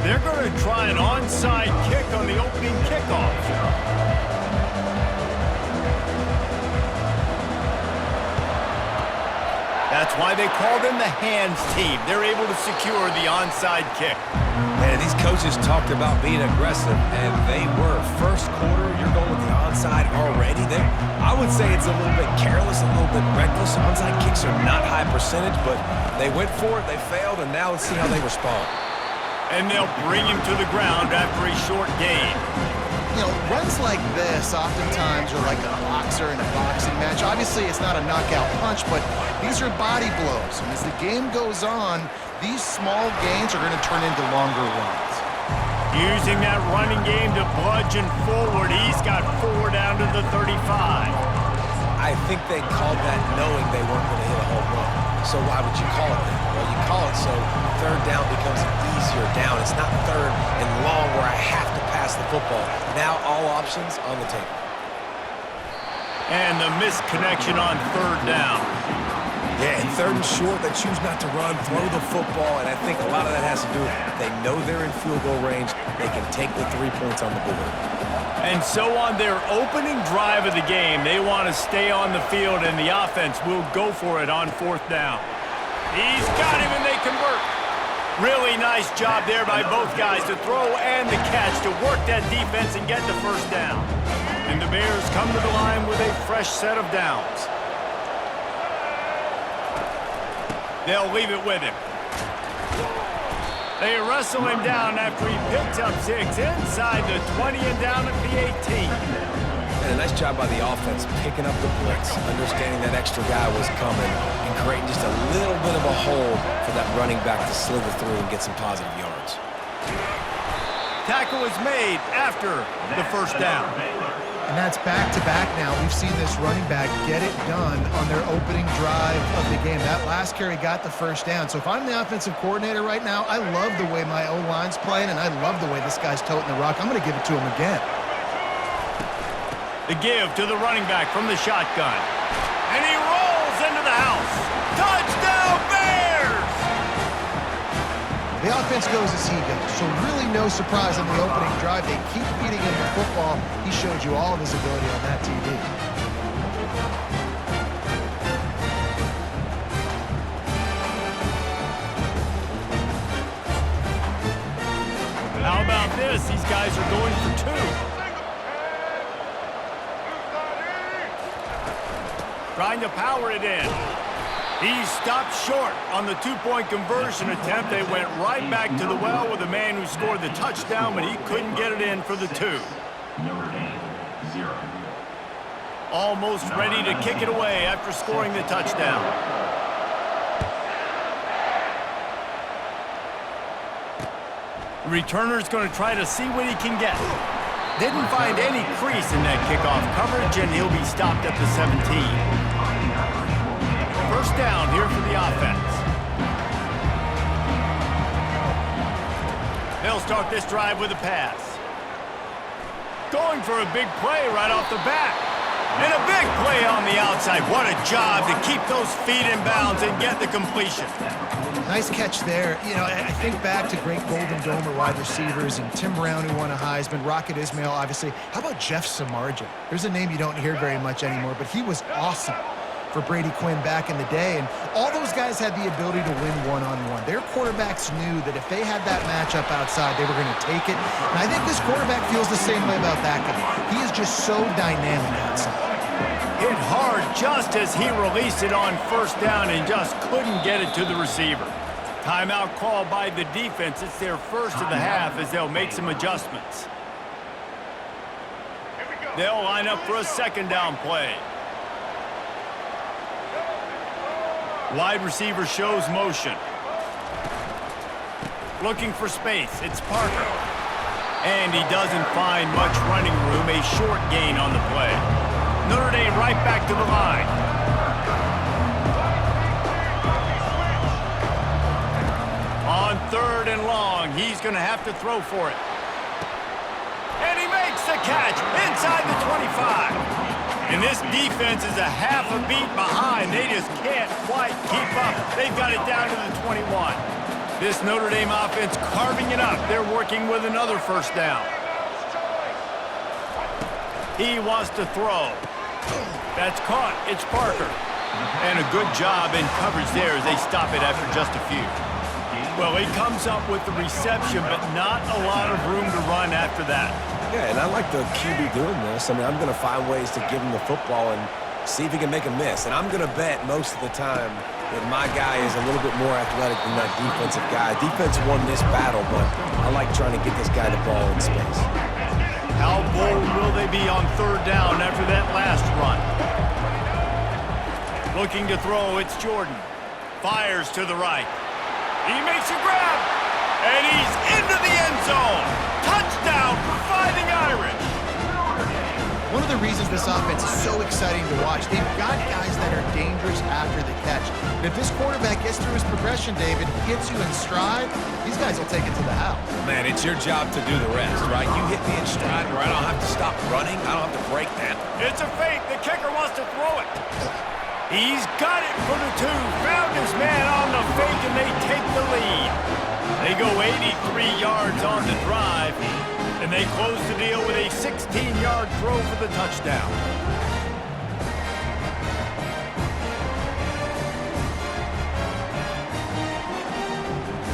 They're going to try an onside kick on the opening kickoff. That's why they call them the hands team. They're able to secure the onside kick. Man, these coaches talked about being aggressive, and they were. First quarter, you're going with the onside already there. I would say it's a little bit careless, a little bit reckless. Onside kicks are not high percentage, but they went for it, they failed, and now let's see how they respond. And they'll bring him to the ground after a short gain. You know, runs like this oftentimes are like a boxer in a boxing match. Obviously, it's not a knockout punch, but these are body blows. And as the game goes on, these small gains are going to turn into longer runs. Using that running game to bludgeon forward, he's got 4 down to the 35. I think they called that knowing they weren't going to hit a home run. So why would you call it that? Well, you call it so third down becomes an easier down. It's not third and long where I have to pass the football. Now all options on the table. And the missed connection on third down. Yeah, and third and short, they choose not to run, throw the football, and I think a lot of that has to do with they know they're in field goal range. They can take the 3 points on the board. And so on their opening drive of the game, they want to stay on the field, and the offense will go for it on fourth down. He's got him, and they convert. Really nice job there by both guys to throw and the catch to work that defense and get the first down. And the Bears come to the line with a fresh set of downs. They'll leave it with him. They wrestle him down after he picks up 6 inside the 20 and down at the 18. And a nice job by the offense picking up the blitz, understanding that extra guy was coming, and creating just a little bit of a hole for that running back to slither through and get some positive yards. Tackle is made after the first down. And that's back-to-back now. We've seen this running back get it done on their opening drive of the game. That last carry got the first down. So if I'm the offensive coordinator right now, I love the way my O-line's playing, and I love the way this guy's toting the rock. I'm going to give it to him again. The give to the running back from the shotgun. And he rolls into the house. Touchdown, Bears! The offense goes as he goes, so really no surprise on the opening drive. They keep feeding him the football. He showed you all of his ability on that TV. How about this? These guys are going for 2. Trying to power it in. He stopped short on the 2-point conversion attempt. They went right back to the well with the man who scored the touchdown, but he couldn't get it in for the 2. Almost ready to kick it away after scoring the touchdown. The returner's going to try to see what he can get. Didn't find any crease in that kickoff coverage, and he'll be stopped at the 17. First down here for the offense. They'll start this drive with a pass. Going for a big play right off the bat. And a big play on the outside. What a job to keep those feet in bounds and get the completion. Nice catch there. You know, I think back to great Golden Domer wide receivers and Tim Brown, who won a Heisman, Rocket Ismail, obviously. How about Jeff Samardzija? There's a name you don't hear very much anymore, but he was awesome for Brady Quinn back in the day, and all those guys had the ability to win one-on-one. Their quarterbacks knew that if they had that matchup outside, they were going to take it, and I think this quarterback feels the same way about that guy. He is just so dynamic outside. Hit hard just as he released it on first down and just couldn't get it to the receiver. Timeout called by the defense. It's their first of the half as they'll make some adjustments. They'll line up for a second down play. Wide receiver shows motion. Looking for space. It's Parker. And he doesn't find much running room. A short gain on the play. Notre Dame right back to the line. On third and long, he's going to have to throw for it. And he makes the catch inside the 25. And this defense is a half a beat behind. They just can't quite keep up. They've got it down to the 21. This Notre Dame offense carving it up. They're working with another first down. He wants to throw. That's caught. It's Parker. And a good job in coverage there as they stop it after just a few. Well, he comes up with the reception, but not a lot of room to run after that. Yeah, and I like the QB doing this. I mean, I'm going to find ways to give him the football and see if he can make a miss. And I'm going to bet most of the time that my guy is a little bit more athletic than that defensive guy. Defense won this battle, but I like trying to get this guy the ball in space. How bold will they be on third down after that last run? Looking to throw, it's Jordan. Fires to the right. He makes a grab, and he's into the end zone. Touchdown for Fighting Irish. One of the reasons this offense is so exciting to watch, they've got guys that are dangerous after the catch. And if this quarterback gets through his progression, David, gets you in stride, these guys will take it to the house. Man, it's your job to do the rest, right? You hit me in stride where I don't have to stop running. I don't have to break that. It's a fake. The kicker wants to throw it. He's got it for the 2. Found his man on the fake, and they take the lead. They go 83 yards on the drive, and they close the deal with a 16-yard throw for the touchdown.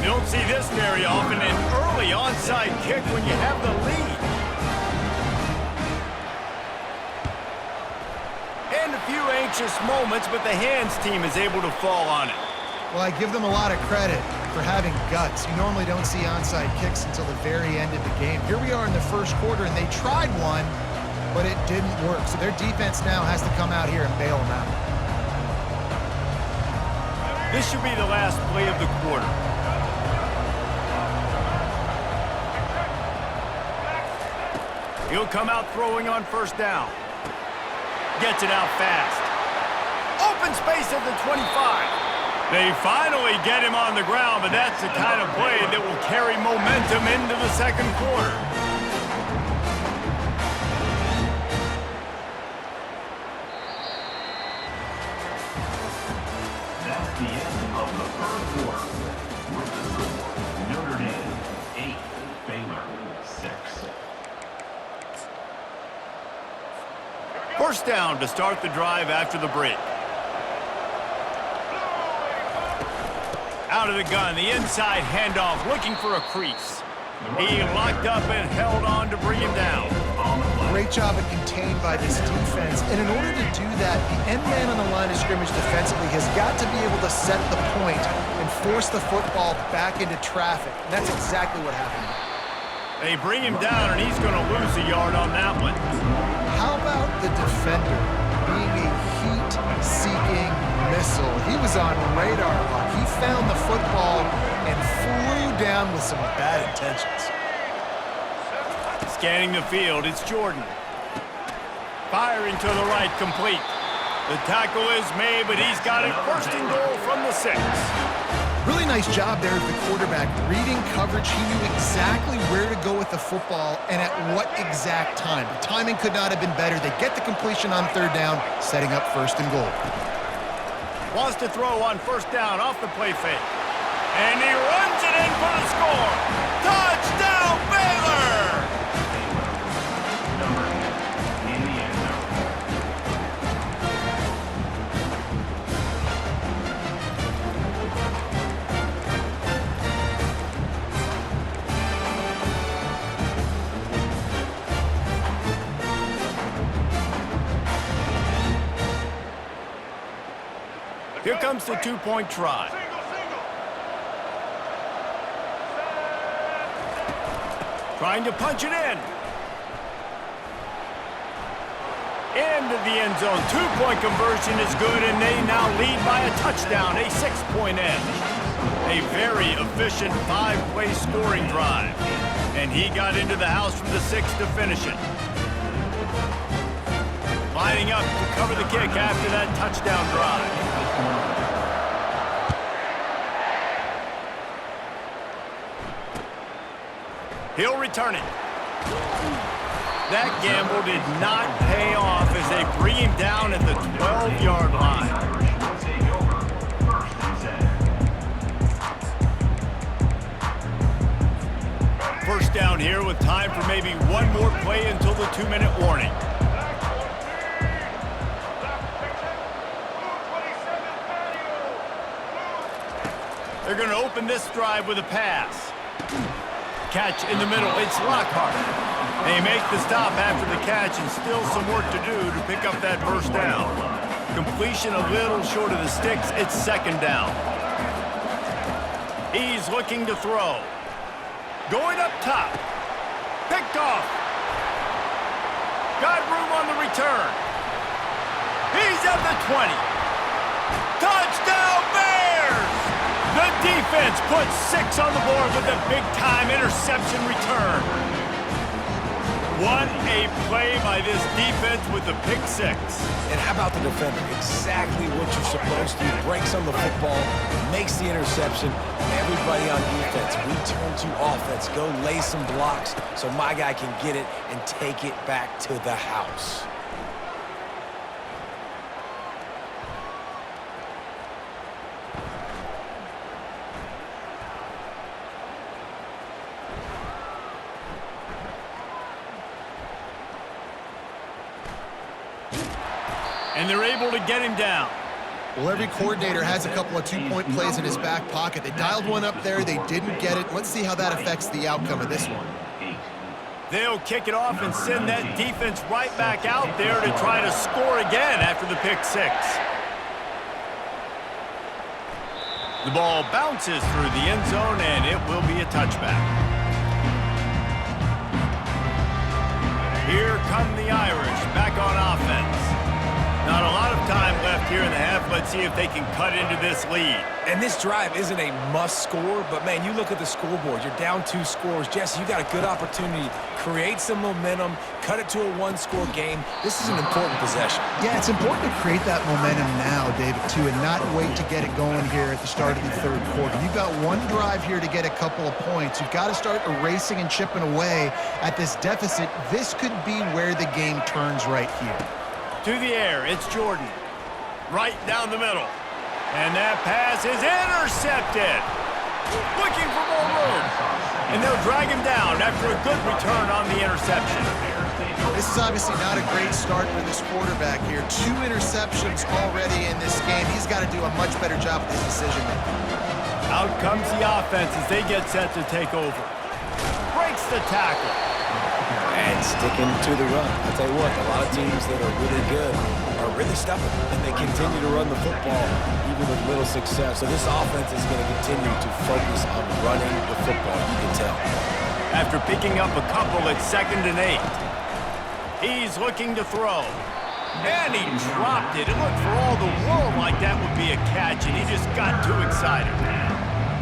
You don't see this very often, an early onside kick when you have the lead. And a few anxious moments, but the hands team is able to fall on it. Well, I give them a lot of credit for having guts. You normally don't see onside kicks until the very end of the game. Here we are in the first quarter, and they tried one, but it didn't work. So their defense now has to come out here and bail them out. This should be the last play of the quarter. He'll come out throwing on first down. Gets it out fast. Open space at the 25. They finally get him on the ground, but that's the kind of play that will carry momentum into the second quarter. That's the end of the first quarter. With the score, Notre Dame 8, Baylor 6. First down to start the drive after the break. Out of the gun, the inside handoff, looking for a crease. He locked up and held on to bring him down. Great job of contained by this defense. And in order to do that, the end man on the line of scrimmage defensively has got to be able to set the point and force the football back into traffic. And that's exactly what happened. They bring him down, and he's going to lose a yard on that one. How about the defender being a heat-seeking missile? He was on radar lock. He found the football and flew down with some bad intentions. Scanning the field, it's Jordan. Firing to the right, complete. The tackle is made, but he's got it first and goal from the 6. Really nice job there of the quarterback. Reading coverage, he knew exactly where to go with the football and at what exact time. The timing could not have been better. They get the completion on third down, setting up first and goal. Wants to throw on first down off the play fake. And he runs it in for the score. Touchdown, Baylor! Here comes the two-point try. Trying to punch it in. Into the end zone. Two-point conversion is good, and they now lead by a touchdown, a 6-point edge. A very efficient 5-play scoring drive. And he got into the house from the 6 to finish it. Lining up to cover the kick after that touchdown drive. He'll return it. That gamble did not pay off as they bring him down at the 12-yard line. here with time for maybe one more play until the 2-minute warning. They're going to open this drive with a pass. Catch in the middle. It's Lockhart. They make the stop after the catch and still some work to do to pick up that first down. Completion a little short of the sticks. It's second down. He's looking to throw. Going up top. Picked off. Got room on the return. He's at the 20. Touchdown Bears! The defense puts 6 on the board with a big-time interception return. What a play by this defense with the pick 6. And how about the defender? Exactly what you're supposed to do. Breaks on the football, makes the interception. Everybody on defense, we turn to offense. Go lay some blocks so my guy can get it and take it back to the house. And they're able to get him down. Well, every coordinator has a couple of two-point plays in his back pocket. They dialed one up there. They didn't get it. Let's see how that affects the outcome of this one. They'll kick it off and send that defense right back out there to try to score again after the pick 6. The ball bounces through the end zone, and it will be a touchback. Here come the Irish back on offense. Not a lot of time left here in the half. Let's see if they can cut into this lead. And this drive isn't a must score, but man, you look at the scoreboard. You're down 2 scores. Jesse, you got a good opportunity. Create some momentum. Cut it to a 1-score game. This is an important possession. Yeah, it's important to create that momentum now, David, too, and not wait to get it going here at the start of the third quarter. You've got one drive here to get a couple of points. You've got to start erasing and chipping away at this deficit. This could be where the game turns right here. To the air, it's Jordan. Right down the middle. And that pass is intercepted. Looking for more room. And they'll drag him down after a good return on the interception. This is obviously not a great start for this quarterback here. 2 interceptions already in this game. He's got to do a much better job with his decision-making. Out comes the offense as they get set to take over. Breaks the tackle. And sticking to the run. I'll tell you what, a lot of teams that are really good are really stubborn, and they continue to run the football even with little success. So this offense is going to continue to focus on running the football, you can tell. After picking up a couple at 2nd and 8. He's looking to throw. And he dropped it. It looked for all the world like that would be a catch, and he just got too excited.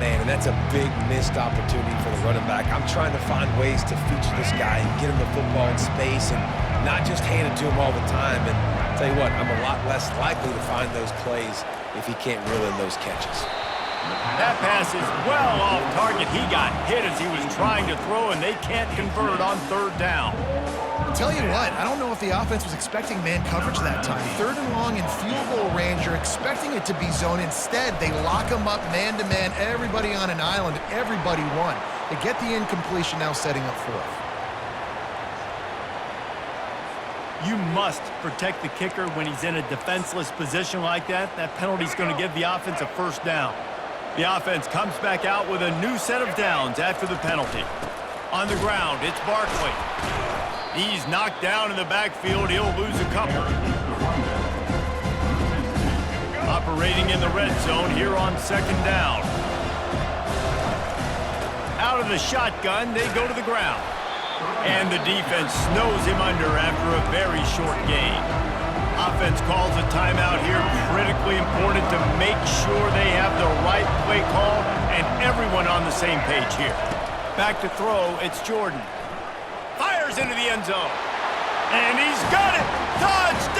Man, and that's a big missed opportunity for the running back. I'm trying to find ways to feature this guy and get him the football in space and not just hand it to him all the time. And I'll tell you what, I'm a lot less likely to find those plays if he can't reel in those catches. That pass is well off target. He got hit as he was trying to throw, and they can't convert on 3rd down. I'll tell you what, I don't know if the offense was expecting man coverage that time. 3rd and long in field goal range, you're expecting it to be zone. Instead, they lock them up man-to-man, everybody on an island, everybody won. They get the incompletion, now setting up 4th. You must protect the kicker when he's in a defenseless position like that. That penalty's going to give the offense a first down. The offense comes back out with a new set of downs after the penalty. On the ground, it's Barkley. He's knocked down in the backfield. He'll lose a couple. Operating in the red zone here on 2nd down. Out of the shotgun, they go to the ground. And the defense snows him under after a very short gain. Offense calls a timeout here. Critically important to make sure they have the right play call and everyone on the same page here. Back to throw, it's Jordan. Fires into the end zone. And he's got it! Touchdown!